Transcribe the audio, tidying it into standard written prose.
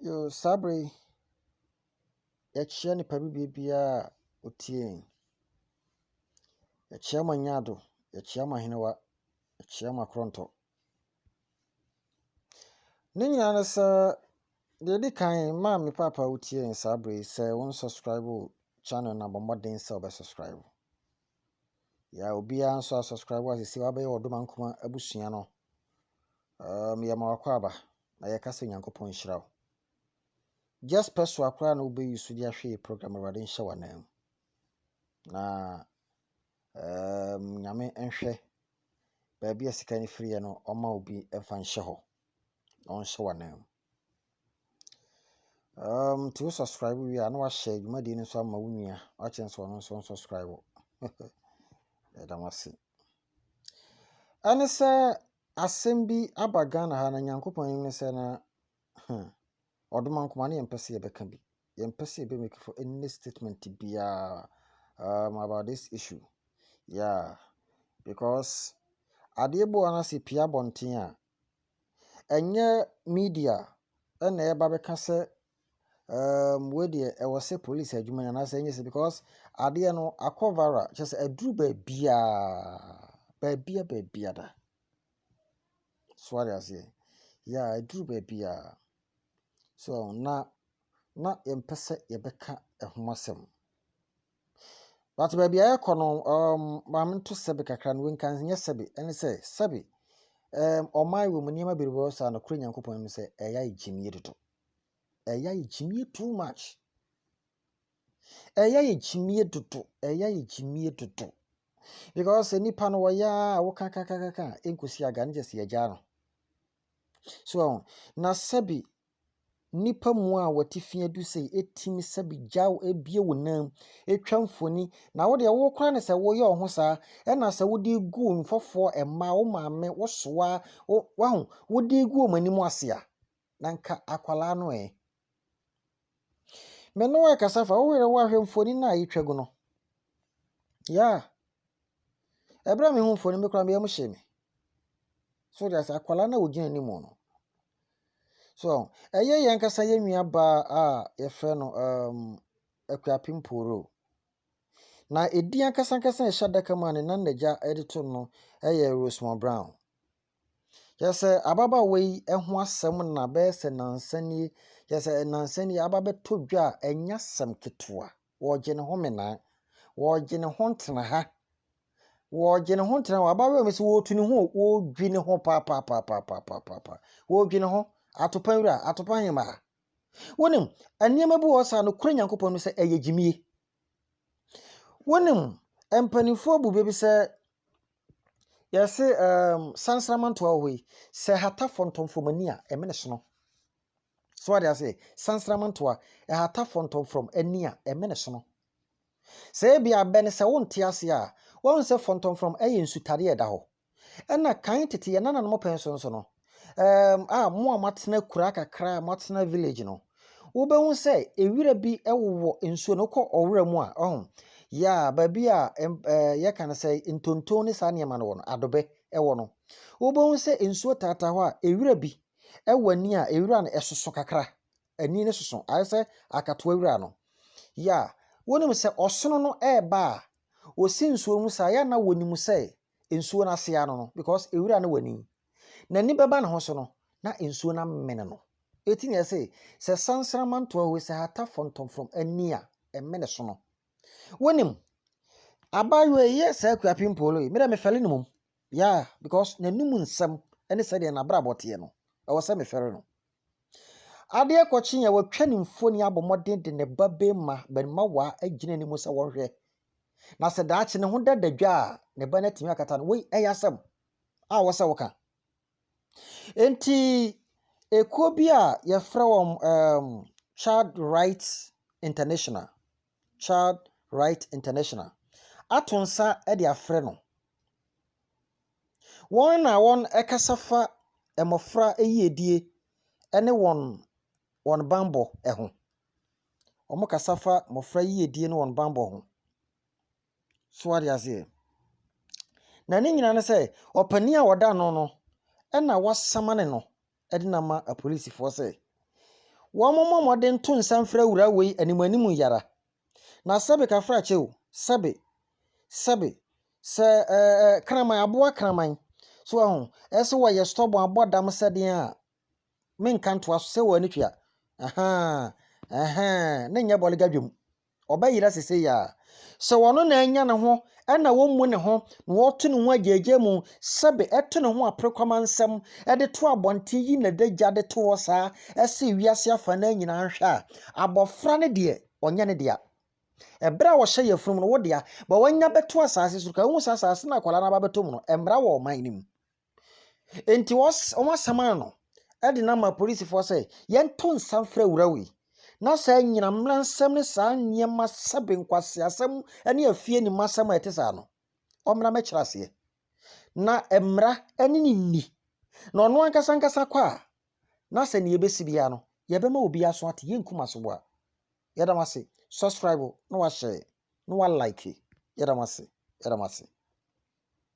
Yo sabre yɛkyia nipa bibia otie yɛkyia manyado yɛkyia mahenewa yɛkyia makronto ne nyina ne sɛ de di kan ma me papa otie sabre sɛ won subscribe channel na bomodin sɛ obe subscribe ya obia nso subscribe asisi wa be odoma nkoma abusua no ye ma wakwa na ye kasa nyankopɔn hyiraw just personal akra na obe yusu dia hwe program awade nhye wanam na nyame enhwe ba bia sika ni free no oma obi efa nhye ho on hye wanam to subscribe we na wa share dwumadi ni so ama wunua a chance wono so subscribe damasi ane se asembi abaga na ha na nyankopɔn ni se na odoma nkoma na yempese ye beka bi yempese ye be make for any statement bia about this issue. Yeah, because adebo ana se pia bonten a enye media na eba beka se we de e was say police adwuma na se enye se because ade no akovara just aduru ba bia da so what I say. Yeah, aduru ba bia so na yempese ye beka ehomasem. But baby I kono mam to sebe kakra no wenkan nye sebe ene se sebe omai wo munima biribo sa no kro nyankopon no se eya gyimie dodo eya gyimie too much eya gyimie dodo because nipa no ya wo kaka enkosi aga nje se agya no so na sebe nipa mu a watifia du sei etimi sabi jaw ebie wonam etwamfoni na wo de wo kra ne se wo ye ho saa e na se wo de gu mfofo emma wo maame wo soa wo hu wo de gu omanimu ase a nanka akwala no me no wa kasafa wo were wo ahwemfoni na yetwagu no ya ebra me hu mfoni me kra me am hye me so de akwala na wo gina ni mu no so eye yankasa ye nua ba a ye fe no akuapem poloo na edi yankasa e shadaka ma ne nan naja edito no eye Rosemont Brown yese ababa we eho asem na be se nansani yese nansani ababa to dwa enya sem ketwa wo gye ne ho mena wo gye ne ho ntena ha wo gye ne ho ntena wa ababa me se wo tu ne ho wo dwi ne ho pa wo dwi ne ho atopanwura atopanyema wonim aniema bi wo sa no kura nyankopɔn no se eye gyimie wonim empanifo bu bebi se yesi sansramanto ahoyi se hata fontomfomani a emene sono so what I say sansramanto a hata fontom from ani a emene sono se bia bene se wonte ase a won se fontom from eye nsutare eda ho ena kan tete ye nana no penso so no mo amatena kura kakra amatena village no wo be hu se ewira bi ewowo ensuo no kɔ owura mu a ya baby a ye kan say ntonton ni sa niema no adobe ewo no wo be hu se ensuo tata ho a ewira bi ewani a ewira no esoso kakra ani ne soso ayese akato ewira no ya wonim se osono no eba a osi ensuo mu sa ya na wonim se ensuo na se ano no because ewira no wani na ni beba na ho so no na ensuo na mmene no eti na say se sansramanto ahoyi se hata fontom from ania emene so no wonim abayo ye se akuapem poloo me da me fele no mum yeah because na num nsam ene se de na brabote no e wo se me fere no ade akɔkye ya watwa ne mfoni abomɔden de ne babe ma ben ma wa agina ni mu se wo hwɛ na se daache ne ho dadadwa a ne ba na timi akata no we eyasem a wo se wo ka enti ekobi a ye fra won Child Rights International atonsa e de afre no won na won ekasafa emofra eyiedie ene won bambo eho omo kasafa mofra yiedie ne won bambo ho so what ya say na ne nyina ne say opani a woda no ena wasamane no ede na ma a police for say Wɔn modern to nsa mfra wura wei animanimu yara. Na sɛbe ka fra kyɛw, sɛbe sɛ kraman aboa kraman. So ɛsɛ wɔyɛ stubborn abɔdam sɛdeɛ a menka ntoa so sɛ wɔ ani twia. Ne nyɛ bɔle gadwam. Ɔbɛyira sese ya. Sɛ wɔno na anya ne ho, ɛna wɔmmu ne ho, na wɔto ne ho agyeegye mu, sɛbe ɛto ne ho aprekwama nsɛm, ɛde to abɔnten yi na dagya de to wɔ saa, ɛsɛ wiase afa na nyinaa hwɛ a, abɔfra ne deɛ, ɔnyɛ ne dea. Ɛbra a wɔhyɛ yɛfunu no wo dea, ba wanya bɛto asase so ka hu sa asase na akwala na ba bɛto mu no, ɛmmra wɔ ɔman nim. Enti wɔasama no, ɛde na ma polisifoɔ sɛ, yɛnto nsa mfra wura wei. Na sa nyina mmra nsɛm ne saa nneɛma sɛbe nkwase asɛm ne afie ni masɛm a ɛte saa no. Ɔmmra mɛkyerɛ aseɛ. Na mmra ne ni. Na ɔno ankasa kɔ a, na sɛ ne yɛbɛsi bia no, yɛbɛma obi aso ate yɛnkum asoboa. Yɛdam ase. Subscribe, no wa share, no wa like. Yɛdam ase.